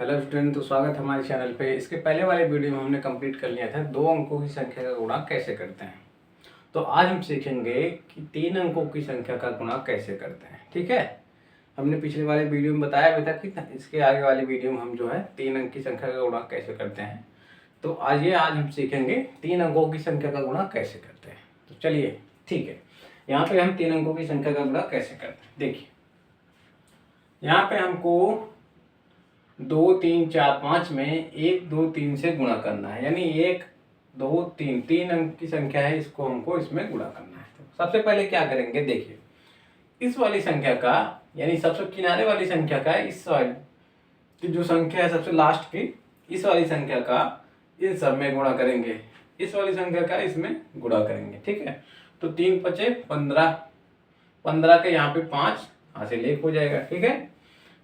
Hello student, तो स्वागत है हमारे चैनल पे। इसके पहले वाले वीडियो में हमने कंप्लीट कर लिया था 2 अंकों की संख्या का गुणा कैसे करते हैं। तो आज हम सीखेंगे कि 3 अंकों की संख्या का गुणा कैसे करते हैं। ठीक है, हमने पिछले वाले वीडियो में बताया भी था कि इसके आगे वाले वीडियो में हम जो है 3 अंक की संख्या का गुणा कैसे करते हैं। तो आज हम सीखेंगे 3 अंकों की संख्या का गुणा कैसे करते हैं। तो चलिए ठीक है, यहाँ पे हम 3 अंकों की संख्या का गुणा कैसे करते हैं। देखिए, यहाँ पे हमको 2 3 4 5 में 1 2 3 से गुणा करना है, यानी 1 2 3 3 अंक की संख्या है, इसको हमको इसमें गुणा करना है। तो सबसे पहले क्या करेंगे, देखिए इस वाली संख्या का, यानी सबसे किनारे वाली संख्या का, इस वाली की जो संख्या है सबसे लास्ट की, इस वाली संख्या का इन सब में गुणा करेंगे, इस वाली संख्या का इसमें गुणा करेंगे। ठीक है, तो 3 5 15, 15 के यहाँ पे 5 हासिल 1 हो जाएगा। ठीक है,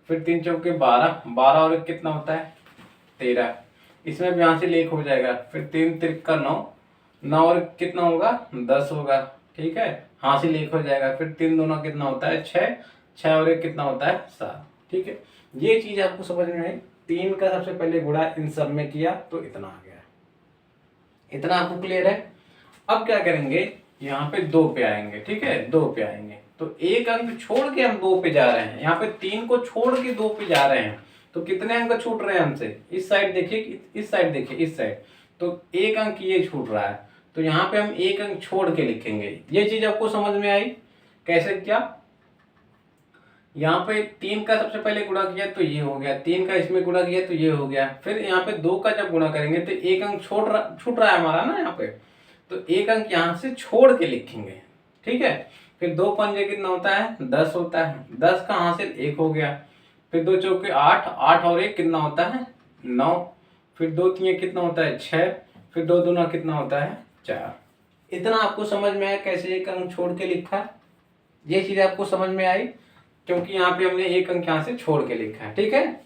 फिर 3 चौके 12, 12 और 1 कितना होता है 13, इसमें भी यहाँ से 1 हो जाएगा। फिर 3 तिरका 9, 9 और 1 कितना होगा 10 होगा। ठीक है, यहाँ से 1 हो जाएगा। फिर 3 दूना कितना होता है 6, 6 और 1 कितना होता है 7। ठीक है, ये चीज आपको समझ में आई। 3 का सबसे पहले गुणा इन सब में किया तो इतना आ गया, इतना आपको क्लियर है। अब क्या करेंगे, यहाँ पे 2 पे आएंगे। ठीक है, 2 पे आएंगे तो 1 अंक छोड़ के हम 2 पे जा रहे हैं। यहाँ पे 3 को छोड़ के 2 पे जा रहे हैं, तो कितने अंक छूट रहे हैं हमसे, इस साइड देखिए, इस साइड देखिए, इस साइड, तो 1 अंक ये छूट रहा है। तो यहाँ पे हम 1 अंक छोड़ के लिखेंगे। ये चीज आपको समझ में आई कैसे क्या। यहाँ पे 3 का सबसे पहले गुणा किया तो ये हो गया, 3 का इसमें गुणा किया तो ये हो गया। फिर यहाँ पे 2 का जब गुणा करेंगे तो 1 अंक छूट रहा है हमारा ना यहाँ पे, तो 1 अंक यहाँ से छोड़ के लिखेंगे। ठीक है, फिर 2 पंजे कितना होता है 10 होता है, 10 का हासिल 1 हो गया। फिर 2 चौके 8, 8 और 1 कितना होता है 9। फिर 2 3 कितना होता है 6। फिर 2 दूना कितना होता है 4। इतना आपको समझ में आया कैसे 1 अंक छोड़ के लिखा है। ये चीज आपको समझ में आई, क्योंकि यहाँ पे हमने 1 अंक यहाँ से छोड़ के लिखा है। ठीक है,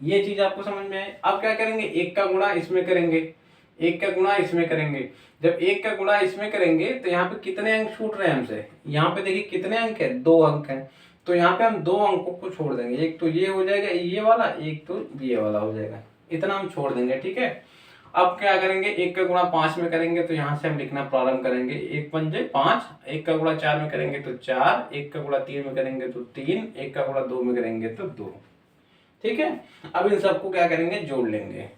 ये चीज आपको समझ में आई। अब क्या करेंगे, 1 का गुणा इसमें करेंगे, 1 का गुणा इसमें करेंगे। जब 1 का गुणा इसमें करेंगे तो यहाँ पे कितने अंक छूट रहे हैं हमसे, यहाँ पे देखिए कितने अंक है 2 अंक है। तो यहाँ पे हम 2 अंकों को छोड़ देंगे, एक तो ये हो जाएगा ये वाला, एक तो ये वाला हो जाएगा, इतना हम छोड़ देंगे। ठीक है, अब क्या करेंगे, 1 का गुणा 5 में करेंगे तो यहाँ से हम लिखना प्रारंभ करेंगे, 1 पंजे 5, 1 का गुणा 4 में करेंगे तो 4, 1 का गुणा 3 में करेंगे तो 3, 1 का गुणा 2 में करेंगे तो 2। ठीक है, अब इन सबको क्या करेंगे, जोड़ लेंगे।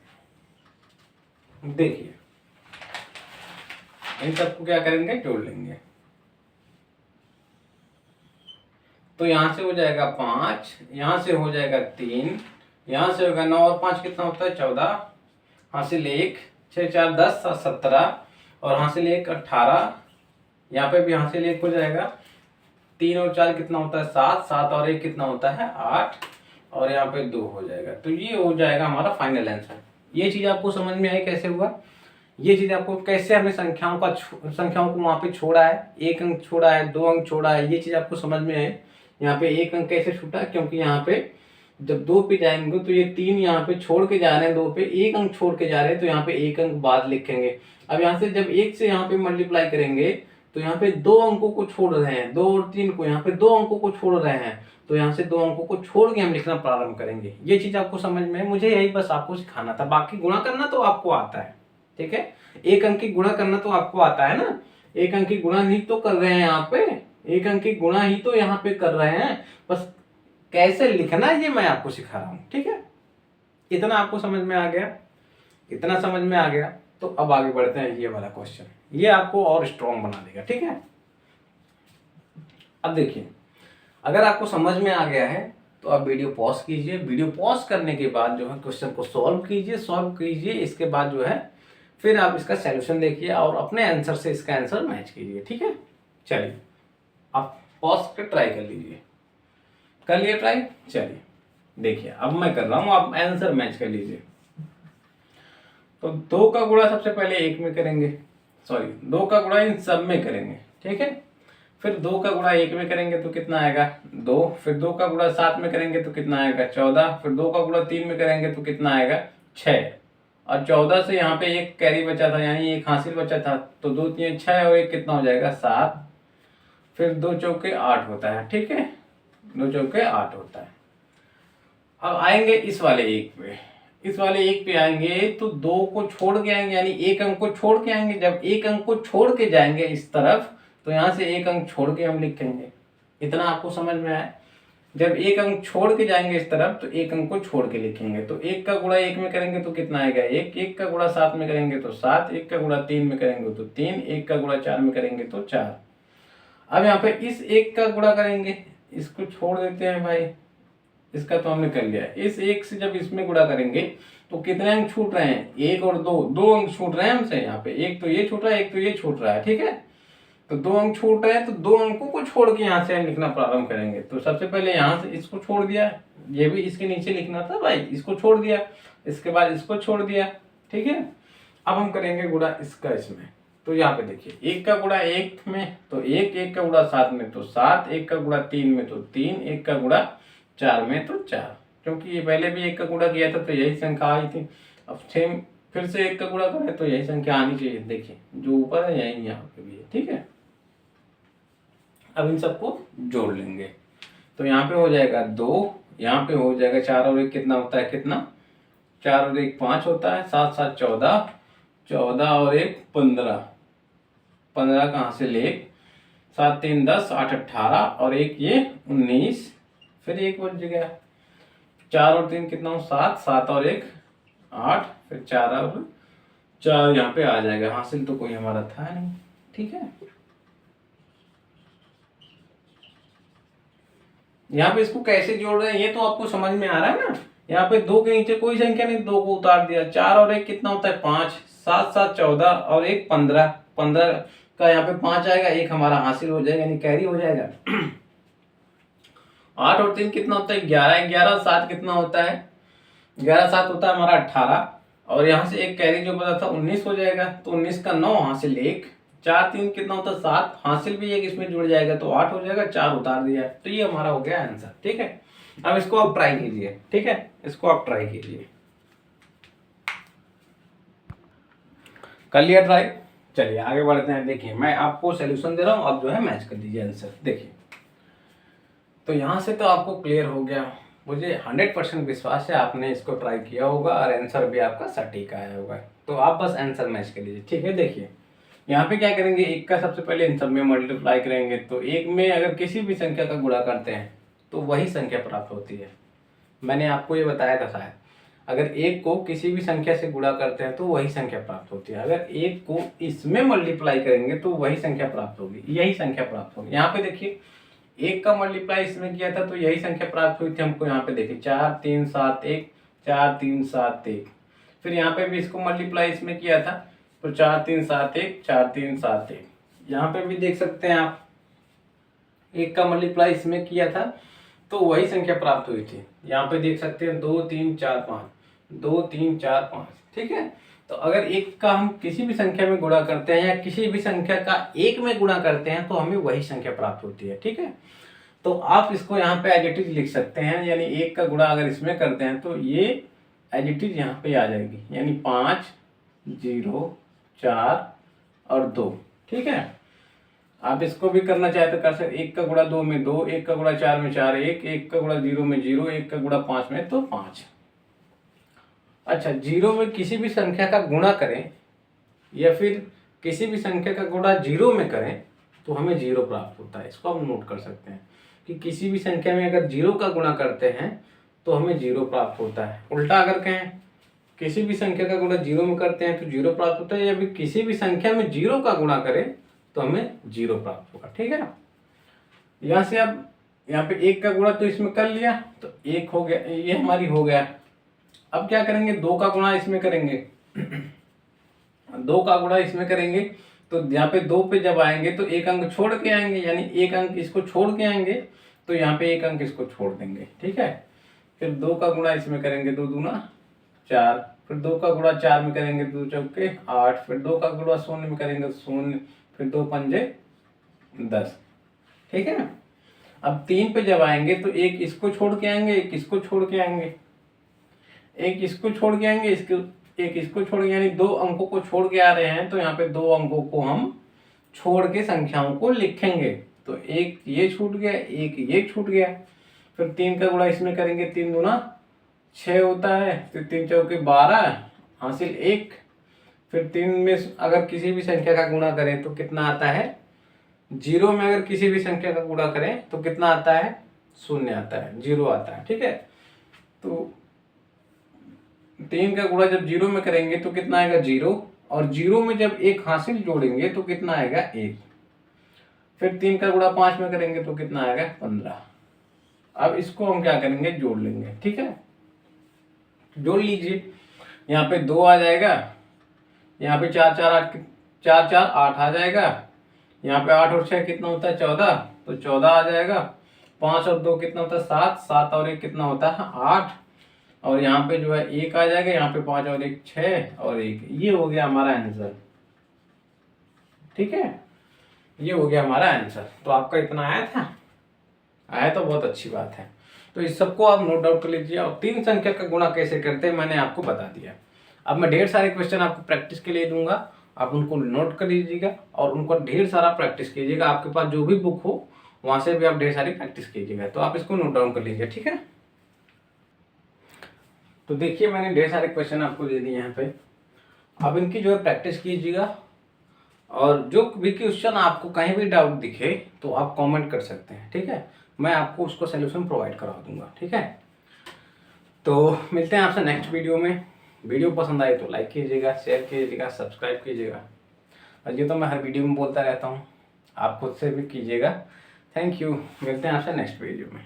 देखिए इन सबको क्या करेंगे, जोड़ लेंगे। तो यहां से हो जाएगा 5, यहां से हो जाएगा 3, यहां से होगा 9 और 5 कितना होता है 14, हासिल 1, 6 4 10 17, और हासिल 1 18, यहाँ पे भी हासिल 1 हो जाएगा। 3 और 4 कितना होता है 7, 7 और 1 कितना होता है 8, और यहाँ पे 2 हो जाएगा। तो ये हो जाएगा हमारा फाइनल आंसर। ये चीज आपको समझ में आई कैसे हुआ, ये चीज आपको कैसे हमने संख्याओं को वहां पे छोड़ा है, 1 अंक छोड़ा है, 2 अंक छोड़ा है, ये चीज आपको समझ में आई। यहाँ पे 1 अंक कैसे छूटा, क्योंकि यहाँ पे जब 2 पे जाएंगे तो ये 3 यहाँ पे छोड़ के जा रहे हैं, 2 पे 1 अंक छोड़ के जा रहे हैं, तो यहाँ पे 1 अंक बाद लिखेंगे। अब यहाँ से जब 1 से यहाँ पे मल्टीप्लाई करेंगे तो यहाँ पे 2 अंकों को छोड़ रहे हैं, 2 और 3 को, यहाँ पे 2 अंकों को छोड़ रहे हैं, तो यहाँ से 2 अंकों को छोड़ के हम लिखना प्रारंभ करेंगे। ये चीज आपको समझ में है, मुझे यही बस आपको सिखाना था, बाकी गुणा करना तो आपको आता है। ठीक है, 1 अंक की गुणा करना तो आपको आता है ना, 1 अंक की गुणा ही तो कर रहे हैं यहाँ पे, 1 अंक की गुणा ही तो यहाँ पे कर रहे हैं, बस कैसे लिखना है ये मैं आपको सिखा रहा हूँ। ठीक है, इतना आपको समझ में आ गया, इतना समझ में आ गया। तो अब आगे बढ़ते हैं, ये वाला क्वेश्चन ये आपको और स्ट्रॉन्ग बना देगा। ठीक है, अब देखिए, अगर आपको समझ में आ गया है तो आप वीडियो पॉज कीजिए, वीडियो पॉज करने के बाद जो है क्वेश्चन को सॉल्व कीजिए, इसके बाद जो है फिर आप इसका सॉल्यूशन देखिए और अपने आंसर से इसका आंसर मैच कीजिए। ठीक है, चलिए आप पॉज कर ट्राई कर लीजिए, कर लिए ट्राई। चलिए देखिए, अब मैं कर रहा हूं, आप आंसर मैच कर लीजिए। तो 2 का गुणा सबसे पहले 1 में करेंगे, सॉरी 2 का गुणा इन सब में करेंगे। ठीक है, फिर 2 का गुणा 1 में करेंगे तो कितना आएगा 2, फिर 2 का गुणा 7 में करेंगे तो कितना आएगा 14, फिर 2 का गुणा 3 में करेंगे तो कितना आएगा 6, और 14 से यहाँ पे 1 कैरी बचा था, यानी 1 हासिल बचा था, तो 2 3 6 और 1 कितना हो जाएगा 7, फिर 2 चौके 8 होता है। ठीक है, 2 चौके 8 होता है। अब आएंगे इस वाले 1 पे, इस वाले एक पे आएंगे तो दो को छोड़ के आएंगे, यानी एक अंक को छोड़ के आएंगे। जब एक अंक को छोड़ के जाएंगे इस तरफ तो यहाँ से एक अंक छोड़ के हम लिखेंगे। इतना आपको समझ में आया? जब एक अंक छोड़ के जाएंगे इस तरफ तो एक अंक को छोड़ के लिखेंगे। तो एक का गुणा एक में करेंगे तो कितना आएगा? एक। एक का गुणा सात में करेंगे तो सात। एक का गुणा तीन में करेंगे तो तीन। एक का गुणा चार में करेंगे तो चार। अब यहाँ पे इस एक का गुणा करेंगे, इसको छोड़ देते हैं भाई, इसका तो हमने कर लिया। इस एक से जब इसमें गुणा करेंगे तो कितने अंक छूट रहे हैं? एक और दो, दो अंक छूट रहे हैं हमसे यहाँ पे। एक तो ये छूट रहा है, एक तो ये छूट रहा है, ठीक है। तो दो अंक छूट रहे हैं तो दो अंकों को छोड़ के यहाँ से हम लिखना प्रारंभ करेंगे। तो सबसे पहले यहाँ से इसको छोड़ दिया, ये भी इसके नीचे लिखना था भाई, इसको छोड़ दिया, इसके बाद इसको छोड़ दिया, ठीक है। अब हम करेंगे गुणा इसका इसमें। तो यहाँ पे देखिए, एक का गुणा एक में तो एक, एक का गुणा सात में तो सात, एक का गुणा तीन में तो तीन, एक का गुणा चार में तो चार। क्योंकि ये पहले भी एक का गुणा किया था तो यही संख्या आई थी। अब सेम फिर से एक का गुणा करें तो यही संख्या आनी चाहिए। देखिए जो ऊपर है यही यहाँ पे भी है, ठीक है। अब इन सबको जोड़ लेंगे तो यहाँ पे हो जाएगा दो, यहाँ पे हो जाएगा चार और एक कितना होता है? कितना? चार और एक पाँच होता है, सात सात चौदह, चौदह और एक पंद्रह, पंद्रह कहाँ से ले? सात तीन दस, आठ अट्ठारह और एक ये 19, फिर एक बच गया। चार और तीन कितना हो? सात, सात और एक आठ, फिर चार और चार यहाँ पे आ जाएगा। हासिल तो कोई हमारा था नहीं, ठीक है। यहाँ पे इसको कैसे जोड़ रहे हैं ये तो आपको समझ में आ रहा है ना। यहाँ पे दो के नीचे कोई संख्या नहीं, दो को उतार दिया। चार और एक कितना होता है? पांच, सात सात चौदह और एक पंद्रह, पंद्रह का यहाँ पे पांच आएगा, एक हमारा हासिल हो जाएगा यानी कैरी हो जाएगा। आठ और तीन कितना होता है? ग्यारह, ग्यारह सात कितना होता है? ग्यारह सात होता है हमारा 18 और यहाँ से एक कैरी जो बचा था 19 हो जाएगा। तो 19 का 9 हासिल एक, चार तीन कितना होता है? 7, हासिल भी एक इसमें जुड़ जाएगा तो 8 हो जाएगा, चार उतार दिया। तो ये हमारा हो गया आंसर, ठीक है। अब इसको आप ट्राई कीजिए, ठीक है, इसको आप ट्राई कीजिए। कर लिया ट्राई? चलिए आगे बढ़ते हैं। देखिए मैं आपको सोल्यूशन दे रहा हूँ, आप जो है मैच कर दीजिए आंसर। देखिए तो यहाँ से तो आपको क्लियर हो गया, मुझे 100% विश्वास है आपने इसको ट्राई किया होगा और आंसर भी आपका सटीक आया होगा। तो आप बस आंसर मैच कर लीजिए, ठीक है। देखिए यहाँ पे क्या करेंगे, एक का सबसे पहले इन सब में मल्टीप्लाई करेंगे। तो एक में अगर किसी भी संख्या का गुणा करते हैं तो वही संख्या प्राप्त होती है। मैंने आपको ये बताया था शायद, अगर एक को किसी भी संख्या से गुणा करते हैं तो वही संख्या प्राप्त होती है। अगर एक को इसमें मल्टीप्लाई करेंगे तो वही संख्या प्राप्त होगी, यही संख्या प्राप्त होगी। यहाँ पे देखिए एक का मल्टीप्लाई इसमें किया था तो यही संख्या प्राप्त हुई थी हमको। यहाँ पे देखिए 4 3 7 1, 4 3 7 1। फिर यहाँ पे भी इसको मल्टीप्लाई इसमें किया था तो 4 3 7 1, 4 3 7 1। यहाँ पे भी देख सकते हैं आप, एक का मल्टीप्लाई इसमें किया था तो वही संख्या प्राप्त हुई थी। यहाँ पे देख सकते हैं 2 3 4 5, 2 3 4 5, ठीक है। तो अगर एक का हम किसी भी संख्या में गुणा करते हैं या किसी भी संख्या का एक में गुणा करते हैं तो हमें वही संख्या प्राप्त होती है, ठीक है। तो आप इसको यहाँ पे एज इट इज लिख सकते हैं, यानी एक का गुणा अगर इसमें करते हैं तो ये एज इट इज यहाँ पे आ जाएगी, यानी 5 0 4 और 2, ठीक है। आप इसको भी करना चाहे तो कर सकते, एक का गुणा 2 में 2, एक का गुणा 4 में 4, एक का गुणा 0 में 0, एक का गुणा 5 में तो 5। अच्छा, 0 में किसी भी संख्या का गुणा करें या फिर किसी भी संख्या का गुणा 0 में करें तो हमें 0 प्राप्त होता है। इसको हम नोट कर सकते हैं कि किसी भी संख्या में अगर 0 का गुणा करते हैं तो हमें 0 प्राप्त होता है। उल्टा अगर कहें किसी भी संख्या का गुणा 0 में करते हैं तो 0 प्राप्त होता है, या फिर किसी भी संख्या में 0 का गुणा करें तो हमें 0 प्राप्त होगा, ठीक है ना। यहाँ से अब यहाँ पे एक का गुणा तो इसमें कर लिया तो एक हो गया, ये हमारी हो गया। अब क्या करेंगे, 2 का गुणा इसमें करेंगे। 2 का गुणा इसमें करेंगे तो यहाँ पे 2 पे जब आएंगे तो एक अंक छोड़ के आएंगे, यानी एक अंक इसको छोड़ के आएंगे तो यहाँ पे एक अंक इसको छोड़ देंगे, ठीक है। फिर 2 का गुणा इसमें करेंगे, 2 दूना 4, फिर 2 का गुणा 4 में करेंगे 2 चौके 8, फिर 2 का गुणा 0 में करेंगे 0, फिर 2 पंजे 10, ठीक है ना। अब 3 पे जब आएंगे तो एक इसको छोड़ के आएंगे, एक इसको छोड़ के आएंगे, एक इसको छोड़ के आएंगे, एक इसको छोड़ के, यानी 2 अंकों को छोड़ के आ रहे हैं तो यहाँ पे 2 अंकों को हम छोड़ के संख्याओं को लिखेंगे। तो एक ये छूट गया, एक ये छूट गया। फिर 3 का गुणा इसमें करेंगे, 3 दूना 6 होता है, फिर 3 चौके 12, हासिल 1। फिर 3 में अगर किसी भी संख्या का गुणा करें तो कितना आता है, 0 में अगर किसी भी संख्या का गुणा करें तो कितना आता है, 0 आता है, 0 आता है। ठीक है, तो 3 का गुणा जब 0 में करेंगे तो कितना आएगा, 0। और 0 में जब 1 हासिल जोड़ेंगे तो कितना आएगा, 1। फिर 3 का गुणा 5 में करेंगे तो कितना आएगा, 15। अब इसको हम क्या करेंगे, जोड़ लेंगे। ठीक है, जोड़ लीजिए। यहाँ पे 2 आ जाएगा, यहाँ पे 4 4 8 4 4 8 आ जाएगा, यहाँ पे 8 और 6 कितना होता है, 14, तो 14 आ जाएगा। 5 और 2 कितना होता है, 7, 7 और 1 कितना होता है, 8। और यहाँ पे जो है 1 आ जाएगा, यहाँ पे 5 और 1 6 और 1, ये हो गया हमारा आंसर। ठीक है, ये हो गया हमारा आंसर। तो आपका इतना आया था, आया तो बहुत अच्छी बात है। तो इस सबको आप नोट डाउन कर लीजिए। और 3 संख्या का गुणा कैसे करते हैं मैंने आपको बता दिया। अब मैं ढेर सारे क्वेश्चन आपको प्रैक्टिस के लिए दूंगा, आप उनको नोट कर लीजिएगा और उनको ढेर सारा प्रैक्टिस कीजिएगा। आपके पास जो भी बुक हो वहां से भी आप ढेर सारी प्रैक्टिस कीजिएगा। तो आप इसको नोट डाउन कर लीजिए। ठीक है, तो देखिए मैंने ढेर सारे क्वेश्चन आपको दे दिए यहाँ पे, आप इनकी जो है प्रैक्टिस कीजिएगा। और जो भी क्वेश्चन आपको कहीं भी डाउट दिखे तो आप कमेंट कर सकते हैं। ठीक है, मैं आपको उसको सोल्यूशन प्रोवाइड करा दूंगा। ठीक है, तो मिलते हैं आपसे नेक्स्ट वीडियो में। वीडियो पसंद आए तो लाइक कीजिएगा, शेयर कीजिएगा, सब्सक्राइब कीजिएगा। और ये तो मैं हर वीडियो में बोलता रहता हूँ, आप खुद से भी कीजिएगा। थैंक यू, मिलते हैं आपसे नेक्स्ट वीडियो में।